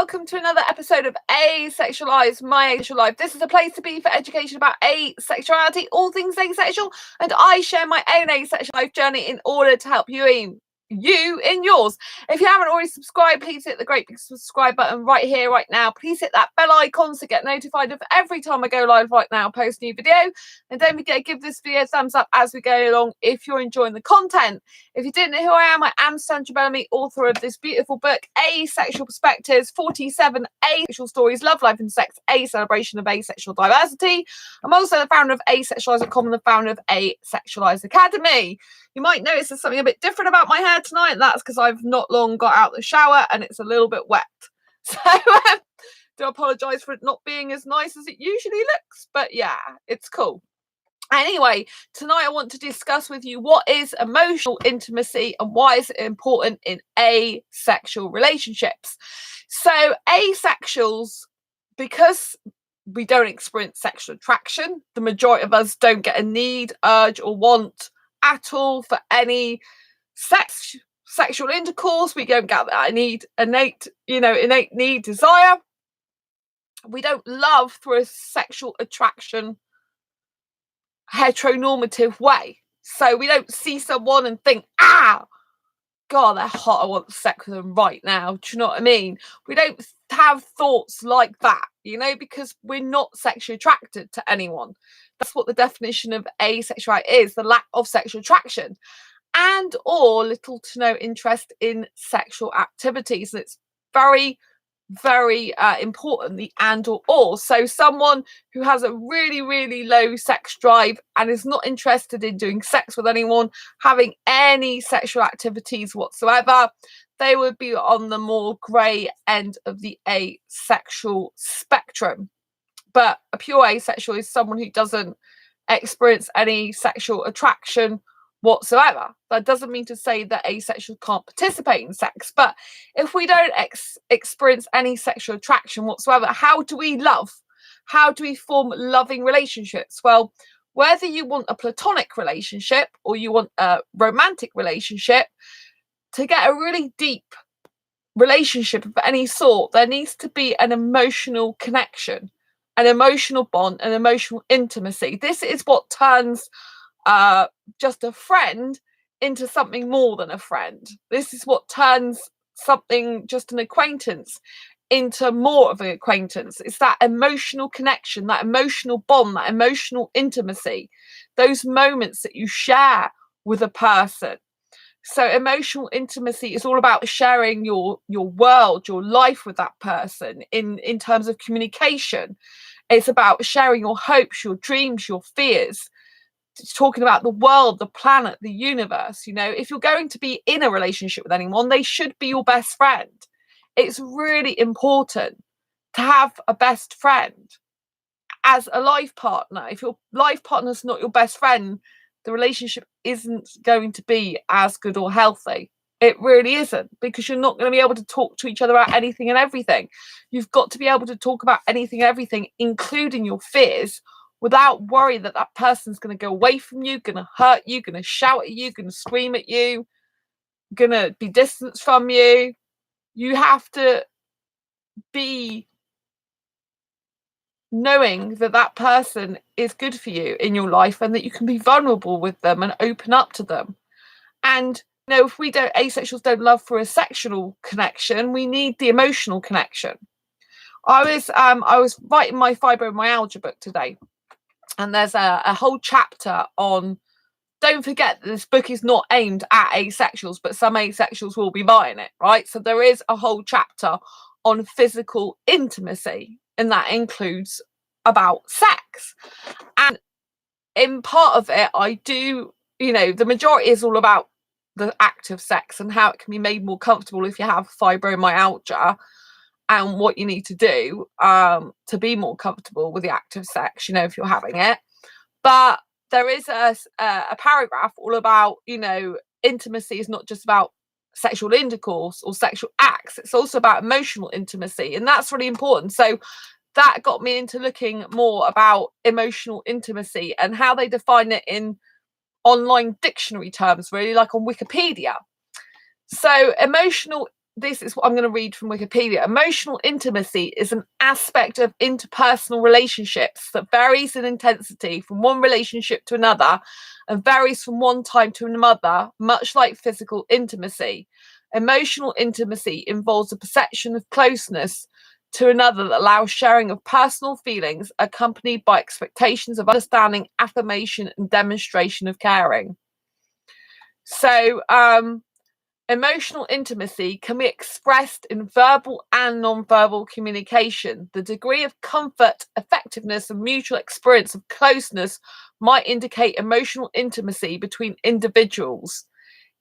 welcome to another episode of Asexualized, My Asexual Life. This is a place to be for education about asexuality, all things asexual, and I share my own asexual life journey in order to help you in yours. If you haven't already subscribed, please hit the great big subscribe button right here, right now. Please hit that bell icon to get notified of every time I go live right now, post a new video. And don't forget to give this video a thumbs up as we go along if you're enjoying the content. If you didn't know who I am Sandra Bellamy, author of this beautiful book, Asexual Perspectives, 47 Asexual Stories, Love, Life and Sex, a celebration of asexual diversity. I'm also the founder of asexualise.com and the founder of Asexualized Academy. You might notice there's something a bit different about my hair tonight, and that's because I've not long got out of the shower and it's a little bit wet. So do apologise for it not being as nice as it usually looks, but yeah, it's cool. Anyway, tonight I want to discuss with you what is emotional intimacy and why is it important in asexual relationships. So asexuals, because we don't experience sexual attraction, the majority of us don't get a need, urge or want at all for any sexual intercourse. We don't get that innate need, desire. We don't love through a sexual attraction heteronormative way. So we don't see someone and think, God, they're hot, I want sex with them right now. Do you know what I mean? We don't have thoughts like that, because we're not sexually attracted to anyone. That's what the definition of asexuality is, the lack of sexual attraction and or little to no interest in sexual activities. And it's very important, the and or. So someone who has a really low sex drive and is not interested in doing sex with anyone, having any sexual activities whatsoever, they would be on the more grey end of the asexual spectrum. But a pure asexual is someone who doesn't experience any sexual attraction whatsoever. That doesn't mean to say that asexuals can't participate in sex, but if we don't experience any sexual attraction whatsoever, how do we love? How do we form loving relationships? Well, whether you want a platonic relationship or you want a romantic relationship, to get a really deep relationship of any sort, there needs to be an emotional connection, an emotional bond, an emotional intimacy. This is what turns just a friend into something more than a friend. This is what turns something, just an acquaintance, into more of an acquaintance. It's that emotional connection, that emotional bond, that emotional intimacy, those moments that you share with a person. So emotional intimacy is all about sharing your world, your life with that person in terms of communication. It's about sharing your hopes, your dreams, your fears, talking about the world, the planet, the universe. If you're going to be in a relationship with anyone, they should be your best friend. It's really important to have a best friend as a life partner. If your life partner's not your best friend, the relationship isn't going to be as good or healthy. It really isn't, because you're not going to be able to talk to each other about anything and everything. You've got to be able to talk about anything and everything, including your fears, without worry that that person's going to go away from you, going to hurt you, going to shout at you, going to scream at you, going to be distanced from you. You have to be knowing that that person is good for you in your life and that you can be vulnerable with them and open up to them. And if asexuals don't love for a sexual connection, we need the emotional connection. I was writing my fibromyalgia book today, and there's a whole chapter on, don't forget that this book is not aimed at asexuals, but some asexuals will be buying it, right? So there is a whole chapter on physical intimacy, and that includes about sex. And in part of it, I do, the majority is all about the act of sex and how it can be made more comfortable if you have fibromyalgia, and what you need to do to be more comfortable with the act of sex, if you're having it. But there is a paragraph all about, intimacy is not just about sexual intercourse or sexual acts. It's also about emotional intimacy, and that's really important. So that got me into looking more about emotional intimacy and how they define it in online dictionary terms, really, like on Wikipedia. So emotional this is what I'm going to read from Wikipedia. Emotional intimacy is an aspect of interpersonal relationships that varies in intensity from one relationship to another and varies from one time to another, much like physical intimacy. Emotional intimacy involves a perception of closeness to another that allows sharing of personal feelings accompanied by expectations of understanding, affirmation, and demonstration of caring. So, emotional intimacy can be expressed in verbal and non-verbal communication. The degree of comfort, effectiveness, and mutual experience of closeness might indicate emotional intimacy between individuals.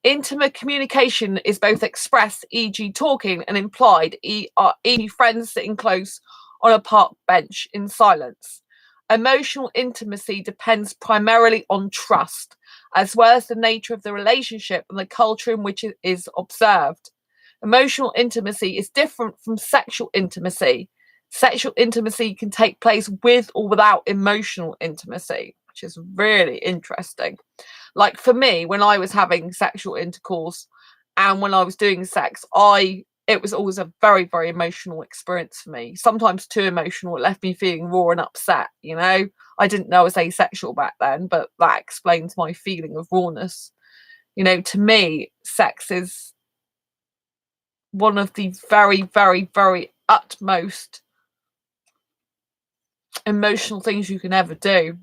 Intimate communication is both expressed, e.g. talking, and implied, e.g. friends sitting close on a park bench in silence. Emotional intimacy depends primarily on trust, as well as the nature of the relationship and the culture in which it is observed. Emotional intimacy is different from sexual intimacy. Sexual intimacy can take place with or without emotional intimacy, which is really interesting. Like for me, when I was having sexual intercourse and when I was doing sex, it was always a very, very emotional experience for me. Sometimes too emotional. It left me feeling raw and upset, you know. I didn't know I was asexual back then, but that explains my feeling of rawness. You know, to me, sex is one of the very, very, very utmost emotional things you can ever do.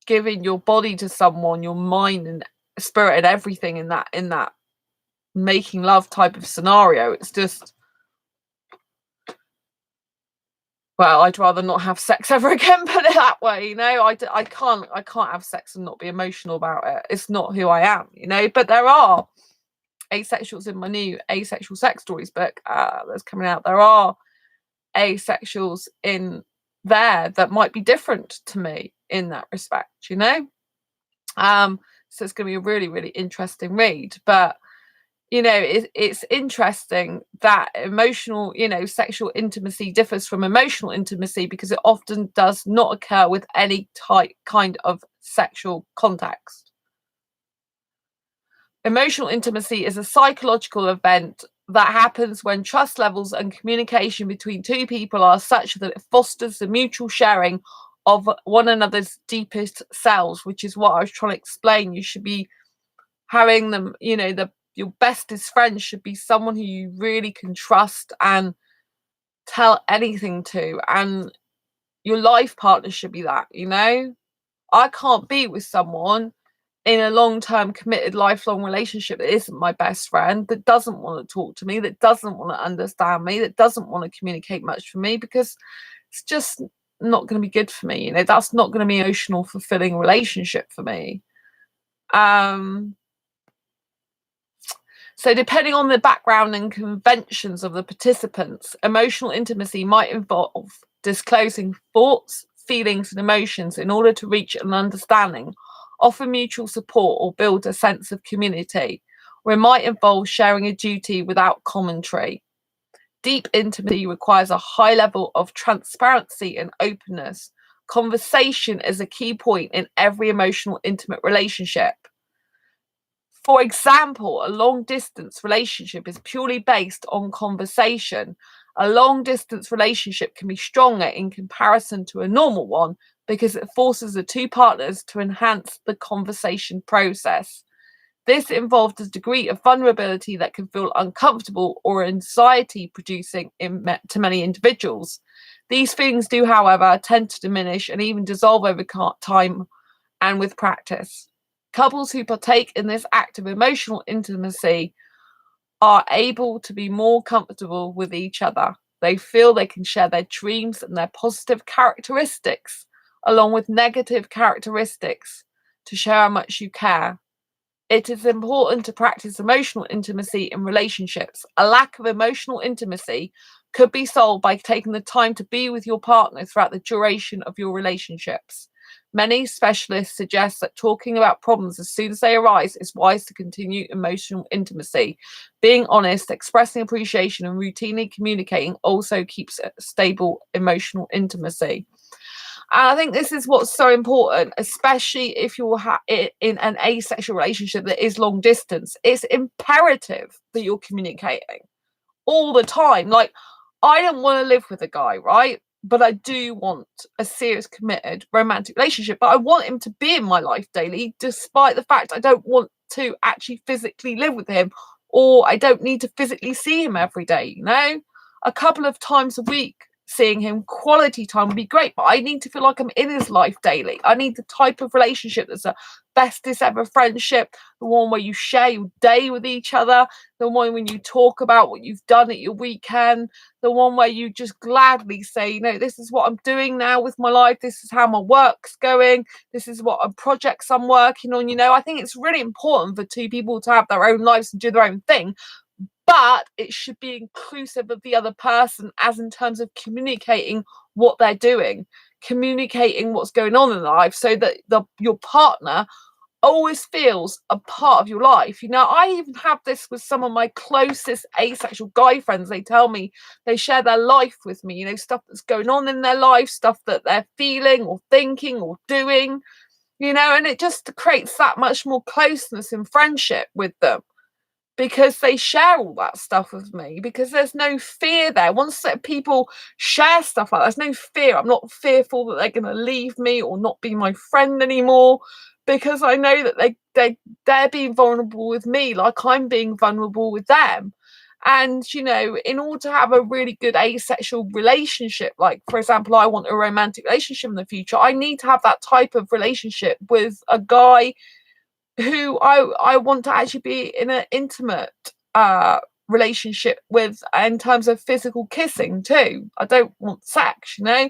Giving your body to someone, your mind and spirit and everything in that making love type of scenario, it's just, well, I'd rather not have sex ever again, put it that way, you know. I can't have sex and not be emotional about it. It's not who I am, you know. But there are asexuals in my new Asexual Sex Stories book that's coming out. There are asexuals in there that might be different to me in that respect, you know. So it's going to be a really, really interesting read. But you know, it's interesting that emotional, you know, sexual intimacy differs from emotional intimacy because it often does not occur with any kind of sexual context. Emotional intimacy is a psychological event that happens when trust levels and communication between two people are such that it fosters the mutual sharing of one another's deepest selves, which is what I was trying to explain. You should be having them, you know, your bestest friend should be someone who you really can trust and tell anything to, and your life partner should be that, you know. I can't be with someone in a long-term committed lifelong relationship that isn't my best friend, that doesn't want to talk to me, that doesn't want to understand me, that doesn't want to communicate much for me, because it's just not going to be good for me, you know. That's not going to be an emotional fulfilling relationship for me. So depending on the background and conventions of the participants, emotional intimacy might involve disclosing thoughts, feelings, and emotions in order to reach an understanding, offer mutual support, or build a sense of community, or it might involve sharing a duty without commentary. Deep intimacy requires a high level of transparency and openness. Conversation is a key point in every emotional intimate relationship. For example, a long distance relationship is purely based on conversation. A long distance relationship can be stronger in comparison to a normal one because it forces the two partners to enhance the conversation process. This involves a degree of vulnerability that can feel uncomfortable or anxiety producing to many individuals. These feelings do, however, tend to diminish and even dissolve over time and with practice. Couples who partake in this act of emotional intimacy are able to be more comfortable with each other. They feel they can share their dreams and their positive characteristics, along with negative characteristics, to share how much you care. It is important to practice emotional intimacy in relationships. A lack of emotional intimacy could be solved by taking the time to be with your partner throughout the duration of your relationships. Many specialists suggest that talking about problems as soon as they arise is wise to continue emotional intimacy. Being honest, expressing appreciation, and routinely communicating also keeps a stable emotional intimacy. And I think this is what's so important, especially if you're in an asexual relationship that is long distance. It's imperative that you're communicating. all the time. Like, I don't want to live with a guy, right? But I do want a serious, committed, romantic relationship. But I want him to be in my life daily, despite the fact I don't want to actually physically live with him, or I don't need to physically see him every day, you know? A couple of times a week, seeing him, quality time would be great, but I need to feel like I'm in his life daily. I need the type of relationship that's a bestest ever friendship, the one where you share your day with each other, the one when you talk about what you've done at your weekend, the one where you just gladly say, you know, this is what I'm doing now with my life, this is how my work's going, this is what projects I'm working on. You know, I think it's really important for two people to have their own lives and do their own thing, but it should be inclusive of the other person, as in terms of communicating what they're doing, communicating what's going on in their life, so that your partner always feels a part of your life. You know, I even have this with some of my closest asexual guy friends. They tell me, they share their life with me, you know, stuff that's going on in their life, stuff that they're feeling or thinking or doing, you know, and it just creates that much more closeness and friendship with them, because they share all that stuff with me, because there's no fear there. Once that people share stuff like that, there's no fear. I'm not fearful that they're going to leave me or not be my friend anymore, because I know that they're being vulnerable with me like I'm being vulnerable with them. And, you know, in order to have a really good asexual relationship, like, for example, I want a romantic relationship in the future, I need to have that type of relationship with a guy who I want to actually be in an intimate relationship with, in terms of physical kissing too. I don't want sex, you know?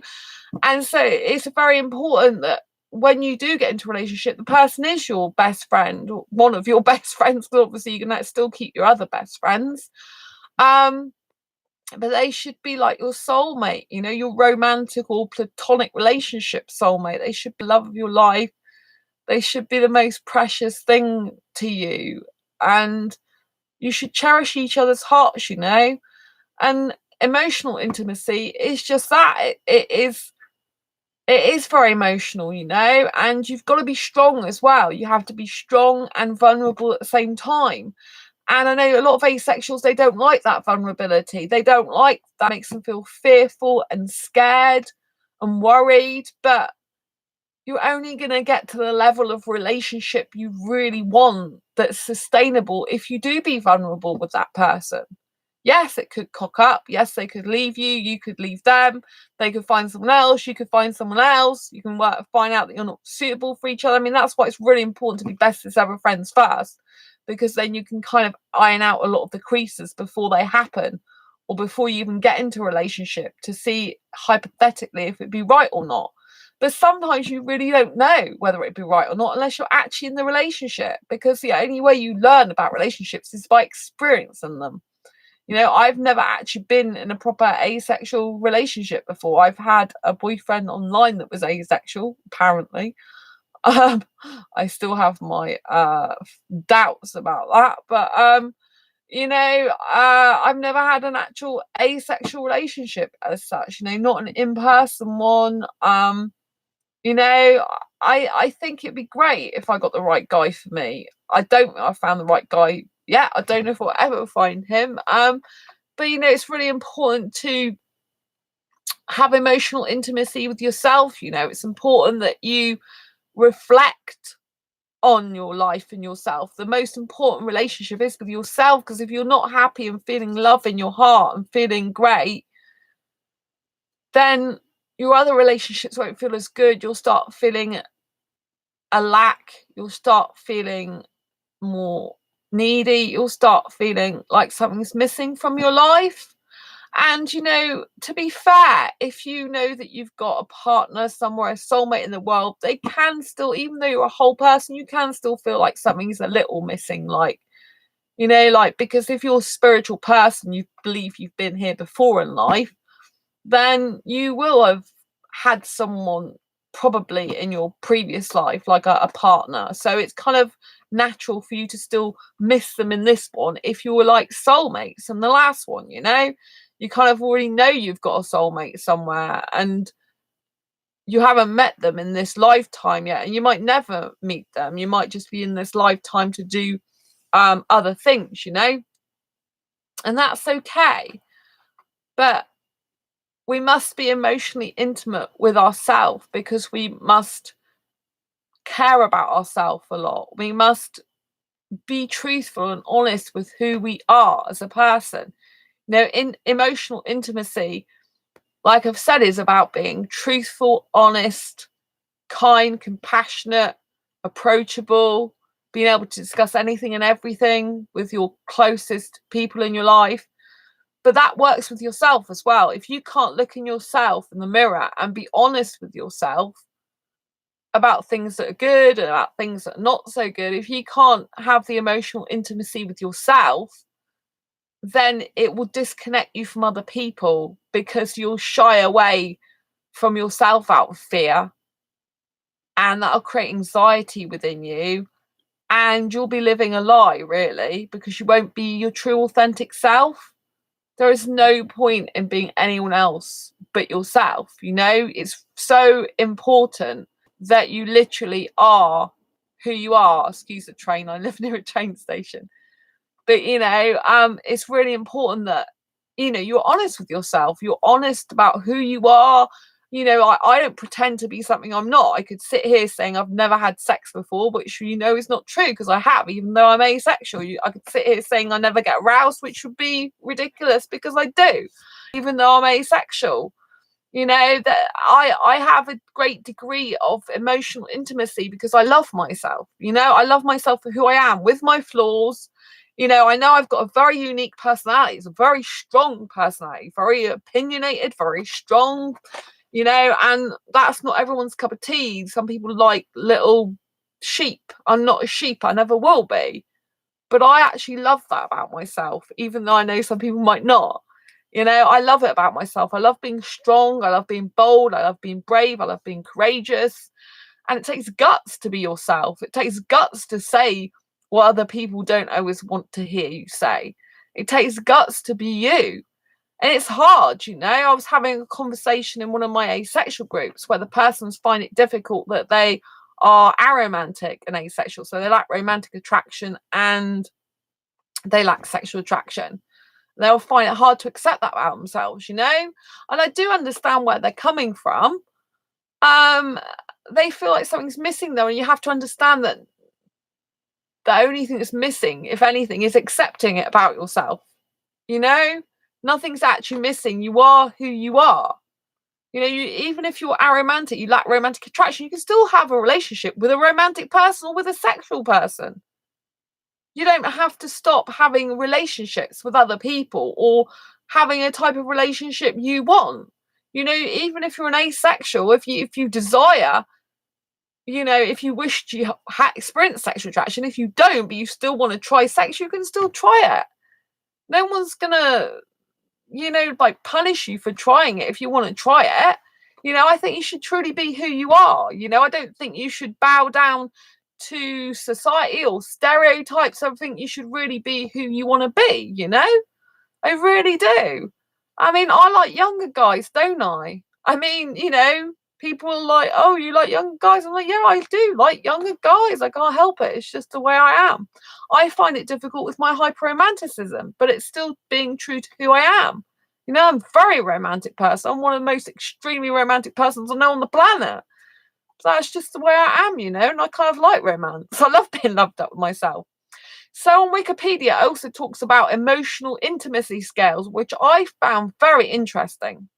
And so it's very important that when you do get into a relationship, the person is your best friend, or one of your best friends, because obviously you can still keep your other best friends. But they should be like your soulmate, you know, your romantic or platonic relationship soulmate. They should be the love of your life. They should be the most precious thing to you, and you should cherish each other's hearts, you know. And emotional intimacy is just that. It is very emotional, you know, and you've got to be strong as well. You have to be strong and vulnerable at the same time. And I know a lot of asexuals, they don't like that vulnerability. They don't like that. Makes them feel fearful and scared and worried. But you're only going to get to the level of relationship you really want that's sustainable if you do be vulnerable with that person. Yes, it could cock up. Yes, they could leave you. You could leave them. They could find someone else. You could find someone else. You can find out that you're not suitable for each other. I mean, that's why it's really important to be best as ever friends first, because then you can kind of iron out a lot of the creases before they happen, or before you even get into a relationship, to see hypothetically if it'd be right or not. But sometimes you really don't know whether it'd be right or not unless you're actually in the relationship, because the only way you learn about relationships is by experiencing them. You know, I've never actually been in a proper asexual relationship before. I've had a boyfriend online that was asexual, apparently. I still have my doubts about that, but you know, I've never had an actual asexual relationship as such. You know, not an in-person one. You know, I think it'd be great if I got the right guy for me. I don't think I found the right guy yet. I don't know if I'll ever find him. But you know, it's really important to have emotional intimacy with yourself. You know, it's important that you reflect on your life and yourself. The most important relationship is with yourself, because if you're not happy and feeling love in your heart and feeling great, then your other relationships won't feel as good. You'll start feeling a lack. You'll start feeling more needy. You'll start feeling like something's missing from your life. And, you know, to be fair, if you know that you've got a partner somewhere, a soulmate in the world, they can still, even though you're a whole person, you can still feel like something's a little missing. Like, you know, like, because if you're a spiritual person, you believe you've been here before in life, then you will have had someone probably in your previous life, like a partner. So it's kind of natural for you to still miss them in this one if you were like soulmates in the last one, you know? You kind of already know you've got a soulmate somewhere, and you haven't met them in this lifetime yet, and you might never meet them. You might just be in this lifetime to do other things, you know? And that's okay. But we must be emotionally intimate with ourselves, because we must care about ourselves a lot. We must be truthful and honest with who we are as a person. In emotional intimacy, like I've said, is about being truthful, honest, kind, compassionate, approachable, being able to discuss anything and everything with your closest people in your life. But that works with yourself as well. If you can't look in yourself in the mirror and be honest with yourself about things that are good and about things that are not so good, if you can't have the emotional intimacy with yourself, then it will disconnect you from other people, because you'll shy away from yourself out of fear, and that'll create anxiety within you, and you'll be living a lie, really, because you won't be your true authentic self. There is no point in being anyone else but yourself. It's so important that you literally are who you are. Excuse the train, I live near a train station. But it's really important that you're honest with yourself. You're honest about who you are. I don't pretend to be something I'm not. I could sit here saying I've never had sex before, which is not true, because I have, even though I'm asexual. I could sit here saying I never get aroused, which would be ridiculous, because I do, even though I'm asexual. That I have a great degree of emotional intimacy because I love myself. I love myself for who I am, with my flaws. I know I've got a very unique personality. It's a very strong personality, very opinionated, very strong, and that's not everyone's cup of tea. Some people like little sheep. I'm not a sheep. I never will be. But I actually love that about myself, even though I know some people might not. I love it about myself. I love being strong. I love being bold. I love being brave. I love being courageous. And it takes guts to be yourself. It takes guts to say what other people don't always want to hear you say. It takes guts to be you. And it's hard. I was having a conversation in one of my asexual groups where the persons find it difficult that they are aromantic and asexual. So they lack romantic attraction and they lack sexual attraction. They'll find it hard to accept that about themselves, and I do understand where they're coming from. They feel like something's missing though, and you have to understand that the only thing that's missing, if anything, is accepting it about yourself. Nothing's actually missing. You are who you are. Even if you're aromantic, you lack romantic attraction, you can still have a relationship with a romantic person or with a sexual person. You don't have to stop having relationships with other people or having a type of relationship you want. Even if you're an asexual, if you desire, if you wish to experience sexual attraction, if you don't, but you still want to try sex, you can still try it. No one's gonna, punish you for trying it if you want to try it. I think you should truly be who you are. I don't think you should bow down to society or stereotypes. I think you should really be who you want to be. I really do. I like younger guys, don't I? People are like, oh, you like younger guys? I'm like, yeah, I do like younger guys. I can't help it. It's just the way I am. I find it difficult with my hyper-romanticism, but it's still being true to who I am. I'm a very romantic person. I'm one of the most extremely romantic persons I know on the planet. So that's just the way I am, and I kind of like romance. I love being loved up with myself. So on Wikipedia, it also talks about emotional intimacy scales, which I found very interesting.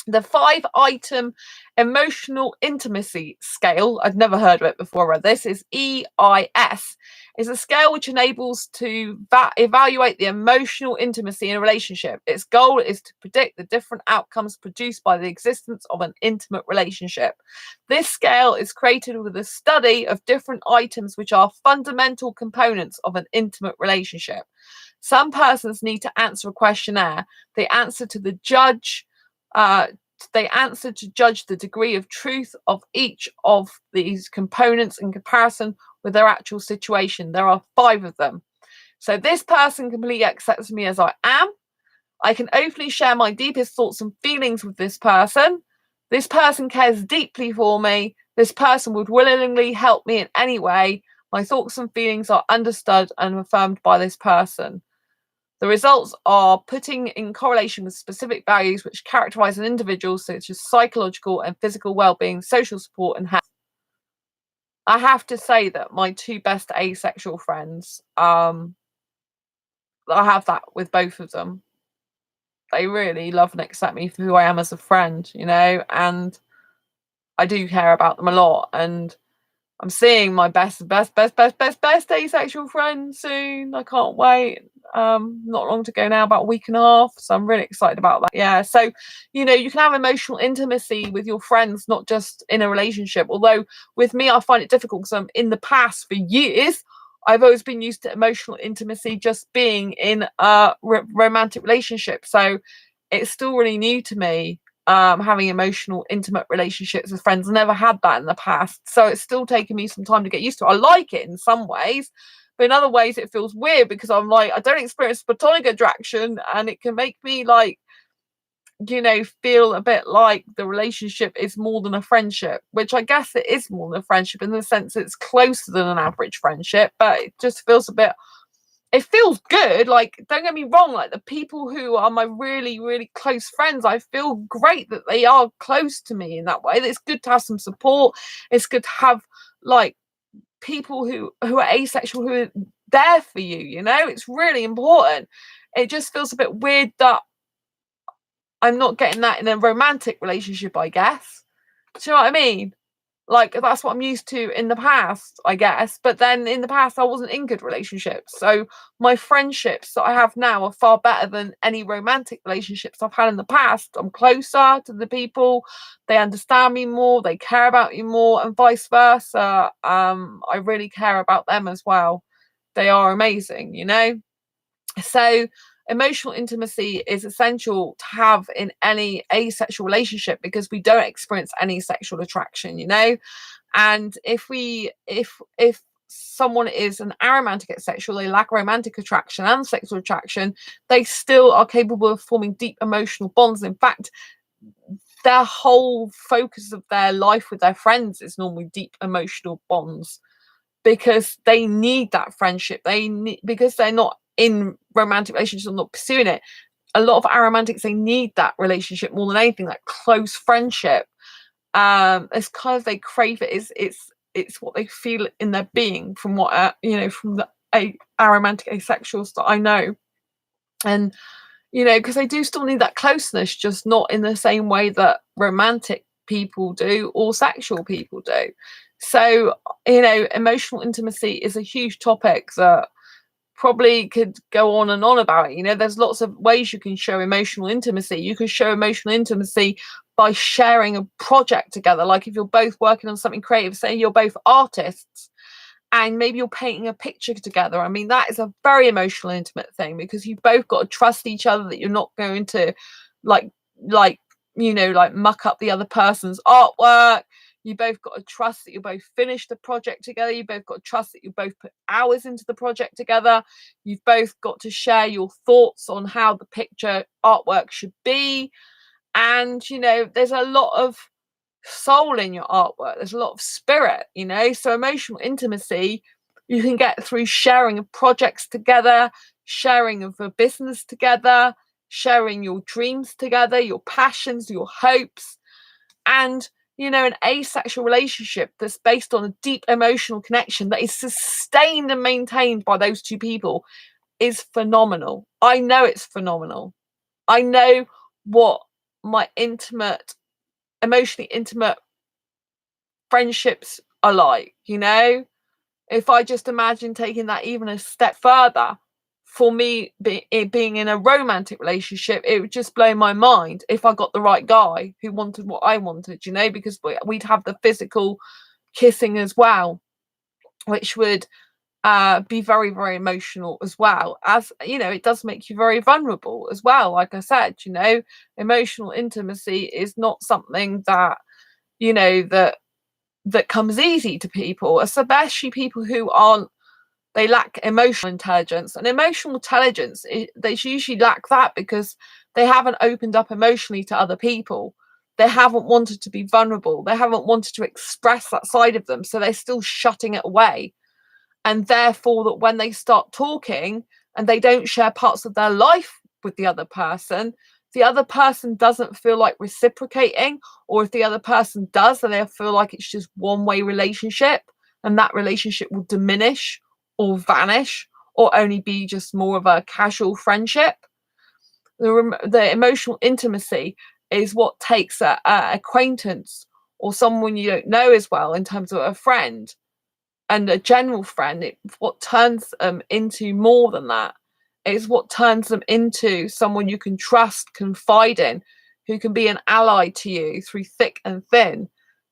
The 5-item emotional intimacy scale, I'd never heard of it before, this is EIS, is a scale which enables to evaluate the emotional intimacy in a relationship. Its goal is to predict the different outcomes produced by the existence of an intimate relationship. This scale is created with a study of different items which are fundamental components of an intimate relationship. Some persons need to answer a questionnaire. They answer to judge the degree of truth of each of these components in comparison with their actual situation. There are 5 of them. So this person completely accepts me as I am. I can openly share my deepest thoughts and feelings with this person. This person cares deeply for me. This person would willingly help me in any way. My thoughts and feelings are understood and affirmed by this person. The results are putting in correlation with specific values which characterize an individual, such as psychological and physical well-being, social support, and health. I have to say that my two best asexual friends, I have that with both of them. They really love and accept me for who I am as a friend, and I do care about them a lot. And I'm seeing my best asexual friend soon. I can't wait. Not long to go now, about a week and a half. So I'm really excited about that. Yeah. So, you can have emotional intimacy with your friends, not just in a relationship. Although with me, I find it difficult because I'm in the past for years. I've always been used to emotional intimacy just being in a romantic relationship. So it's still really new to me, having emotional, intimate relationships with friends. I never had that in the past. So it's still taking me some time to get used to it. I like it in some ways, but in other ways it feels weird because I'm like, I don't experience platonic attraction, and it can make me like, feel a bit like the relationship is more than a friendship, which I guess it is more than a friendship in the sense it's closer than an average friendship, but it just feels a bit, it feels good. Like, don't get me wrong, like the people who are my really, really close friends, I feel great that they are close to me in that way. It's good to have some support. It's good to have like people who are asexual, who are there for you. It's really important. It just feels a bit weird that I'm not getting that in a romantic relationship, I guess. Do you know what I mean? Like, that's what I'm used to in the past, I guess. But then in the past, I wasn't in good relationships. So my friendships that I have now are far better than any romantic relationships I've had in the past. I'm closer to the people. They understand me more. They care about me more, and vice versa. I really care about them as well. They are amazing. So emotional intimacy is essential to have in any asexual relationship because we don't experience any sexual attraction. And if someone is an aromantic asexual, they lack romantic attraction and sexual attraction, they still are capable of forming deep emotional bonds. In fact, their whole focus of their life with their friends is normally deep emotional bonds, because they need that friendship. Because they're not in romantic relationships or not pursuing it. A lot of aromantics, they need that relationship more than anything, that close friendship. It's kind of, they crave it. It's what they feel in their being, from what from the aromantic asexuals that I know. And because they do still need that closeness, just not in the same way that romantic people do or sexual people do. So emotional intimacy is a huge topic that probably could go on and on about it. There's lots of ways you can show emotional intimacy. You can show emotional intimacy by sharing a project together. Like if you're both working on something creative, say you're both artists and maybe you're painting a picture together. I mean, that is a very emotional, intimate thing, because you've both got to trust each other that you're not going to like muck up the other person's artwork. You both got to trust that you both finish the project together. You both got to trust that you both put hours into the project together. You've both got to share your thoughts on how the picture artwork should be. And, there's a lot of soul in your artwork. There's a lot of spirit, So emotional intimacy, you can get through sharing of projects together, sharing of a business together, sharing your dreams together, your passions, your hopes. And an asexual relationship that's based on a deep emotional connection that is sustained and maintained by those two people is phenomenal. I know it's phenomenal. I know what my emotionally intimate friendships are like. If I just imagine taking that even a step further, for me being in a romantic relationship, it would just blow my mind if I got the right guy who wanted what I wanted, because we'd have the physical kissing as well, which would be very, very emotional as well. As it does make you very vulnerable as well. Like I said, emotional intimacy is not something that that comes easy to people, especially people who they lack emotional intelligence. And emotional intelligence, they usually lack that because they haven't opened up emotionally to other people. They haven't wanted to be vulnerable. They haven't wanted to express that side of them. So they're still shutting it away. And therefore, that when they start talking, and they don't share parts of their life with the other person doesn't feel like reciprocating, or if the other person does, then they'll feel like it's just one-way relationship, and that relationship will diminish or vanish or only be just more of a casual friendship. The emotional intimacy is what takes a acquaintance or someone you don't know as well, in terms of a friend and a general friend. What turns them into more than that. It's what turns them into someone you can trust, confide in, who can be an ally to you through thick and thin.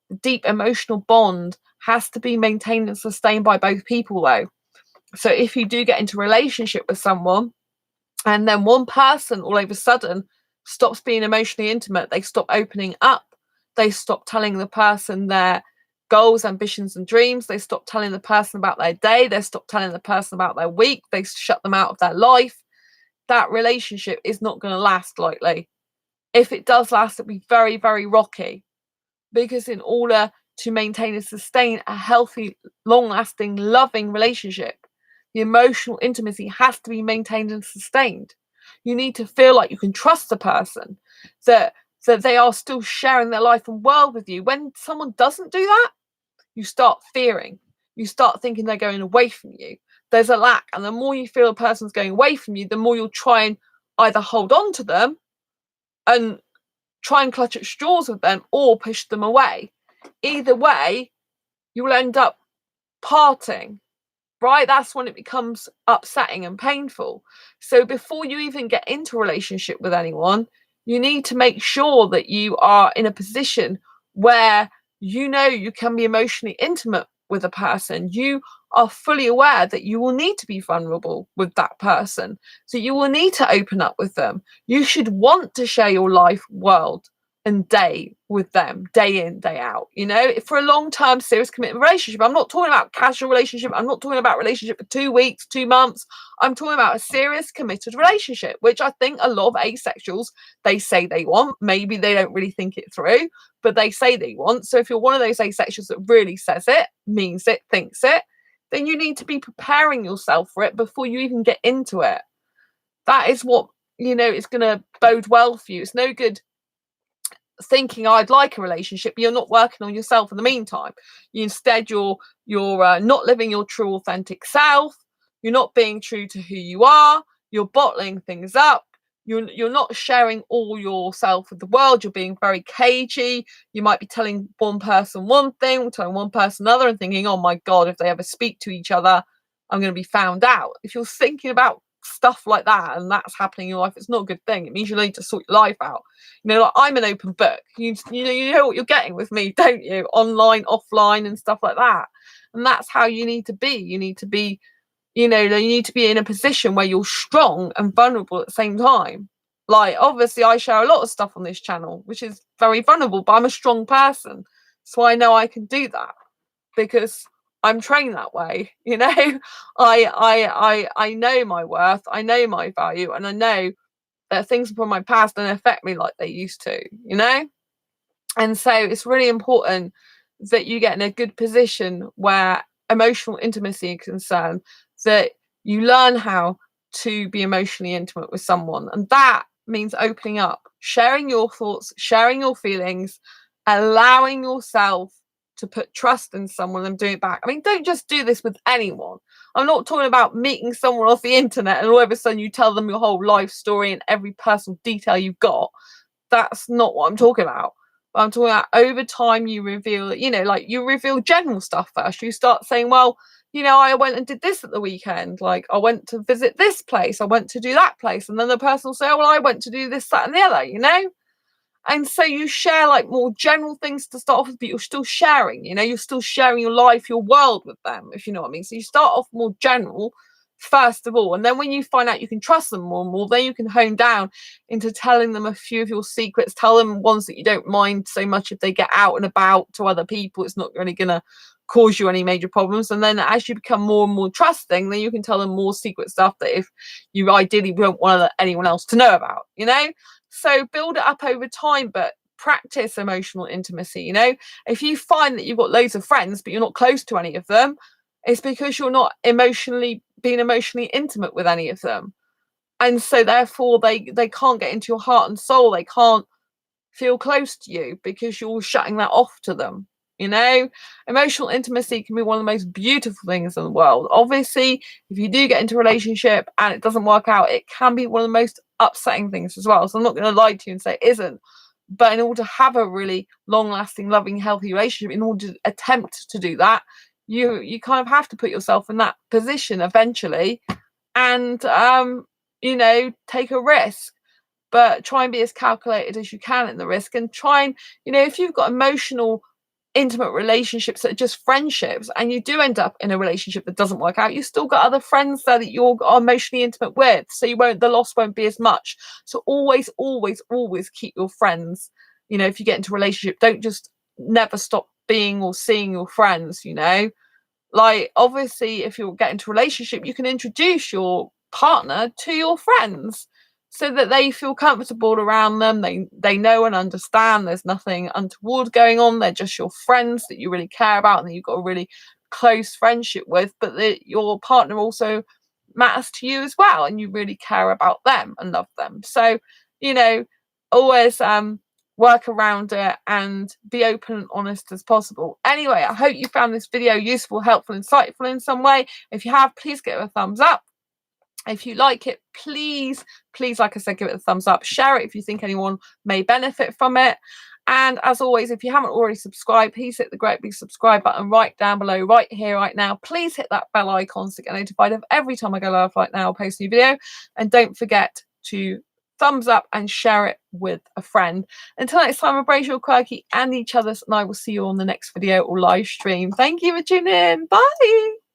The deep emotional bond has to be maintained and sustained by both people, though. So if you do get into a relationship with someone, and then one person all of a sudden stops being emotionally intimate, they stop opening up, they stop telling the person their goals, ambitions, and dreams, they stop telling the person about their day, they stop telling the person about their week, they shut them out of their life, that relationship is not going to last lightly. If it does last, it'll be very, very rocky, because in order to maintain and sustain a healthy, long-lasting, loving relationship, the emotional intimacy has to be maintained and sustained. You need to feel like you can trust the person, that they are still sharing their life and world with you. When someone doesn't do that, you start fearing. You start thinking they're going away from you. There's a lack, and the more you feel a person's going away from you, the more you'll try and either hold on to them and try and clutch at straws with them, or push them away. Either way, you will end up parting, right? That's when it becomes upsetting and painful. So before you even get into a relationship with anyone, you need to make sure that you are in a position where you know you can be emotionally intimate with a person. You are fully aware that you will need to be vulnerable with that person. So you will need to open up with them. You should want to share your life, world, and day with them, day in, day out. You know, for a long-term serious commitment relationship. I'm not talking about casual relationship. I'm not talking about relationship for 2 weeks, 2 months. I'm talking about a serious committed relationship, which I think a lot of asexuals, they say they want. Maybe they don't really think it through, but they say they want. So if you're one of those asexuals that really says it, means it, thinks it, then you need to be preparing yourself for it before you even get into it. That is what, you know, is going to bode well for you. It's no good thinking I'd like a relationship, but you're not working on yourself in the meantime. Instead, you're not living your true authentic self. You're not being true to who you are. You're bottling things up. You're not sharing all yourself with the world. You're being very cagey. You might be telling one person one thing, telling one person another, and thinking, oh my God, if they ever speak to each other, I'm going to be found out. If you're thinking about stuff like that and that's happening in your life, it's not a good thing. It means you need to sort your life out. You know, like, I'm an open book. You know what you're getting with me, don't you? Online, offline, and stuff like that. And that's how you need to be. You need to be, you need to be in a position where you're strong and vulnerable at the same time. Like, obviously, I share a lot of stuff on this channel, which is very vulnerable, but I'm a strong person. So I know I can do that because I'm trained that way. You know, I know my worth, I know my value, and I know that things from my past don't affect me like they used to, you know? And so it's really important that you get in a good position where emotional intimacy is concerned, that you learn how to be emotionally intimate with someone. And that means opening up, sharing your thoughts, sharing your feelings, allowing yourself to put trust in someone and do it back. I mean, don't just do this with anyone. I'm not talking about meeting someone off the internet and all of a sudden you tell them your whole life story and every personal detail you've got. That's not what I'm talking about. But I'm talking about over time you reveal, like you reveal general stuff first. You start saying, well, I went and did this at the weekend. Like, I went to visit this place. I went to do that place. And then the person will say, oh, well, I went to do this, that, and the other, And so you share like more general things to start off with, but you're still sharing, you're still sharing your life, your world with them, if you know what I mean. So you start off more general first of all. And then when you find out you can trust them more and more, then you can hone down into telling them a few of your secrets, tell them ones that you don't mind so much if they get out and about to other people. It's not really going to cause you any major problems. And then as you become more and more trusting, then you can tell them more secret stuff that if you ideally don't want anyone else to know about, So build it up over time, but practice emotional intimacy. If you find that you've got loads of friends, but you're not close to any of them, It's because you're not being emotionally intimate with any of them. And so therefore they can't get into your heart and soul. They can't feel close to you because you're shutting that off to them. You know, emotional intimacy can be one of the most beautiful things in the world. Obviously, if you do get into a relationship and it doesn't work out, it can be one of the most upsetting things as well. So I'm not going to lie to you and say it isn't. But in order to have a really long-lasting, loving, healthy relationship, in order to attempt to do that, you kind of have to put yourself in that position eventually, and you know, take a risk. But try and be as calculated as you can in the risk, and try and, you know, if you've got emotional intimate relationships that are just friendships and you do end up in a relationship that doesn't work out, you still got other friends there that you're emotionally intimate with, so the loss won't be as much. So always keep your friends. You know, if you get into a relationship, don't just never stop being or seeing your friends, you know. Like, obviously, if you get into a relationship, you can introduce your partner to your friends so that they feel comfortable around them. They know and understand there's nothing untoward going on. They're just your friends that you really care about and that you've got a really close friendship with, but that your partner also matters to you as well, and you really care about them and love them. So, you know, always work around it and be open and honest as possible. Anyway, I hope you found this video useful, helpful, insightful in some way. If you have, please give it a thumbs up. If you like it, please, like I said, give it a thumbs up. Share it if you think anyone may benefit from it. And as always, if you haven't already subscribed, please hit the great big subscribe button right down below, right here, right now. Please hit that bell icon to get notified of every time I go live right now or post a new video. And don't forget to thumbs up and share it with a friend. Until next time, embrace your quirky and each other's, and I will see you on the next video or live stream. Thank you for tuning in. Bye.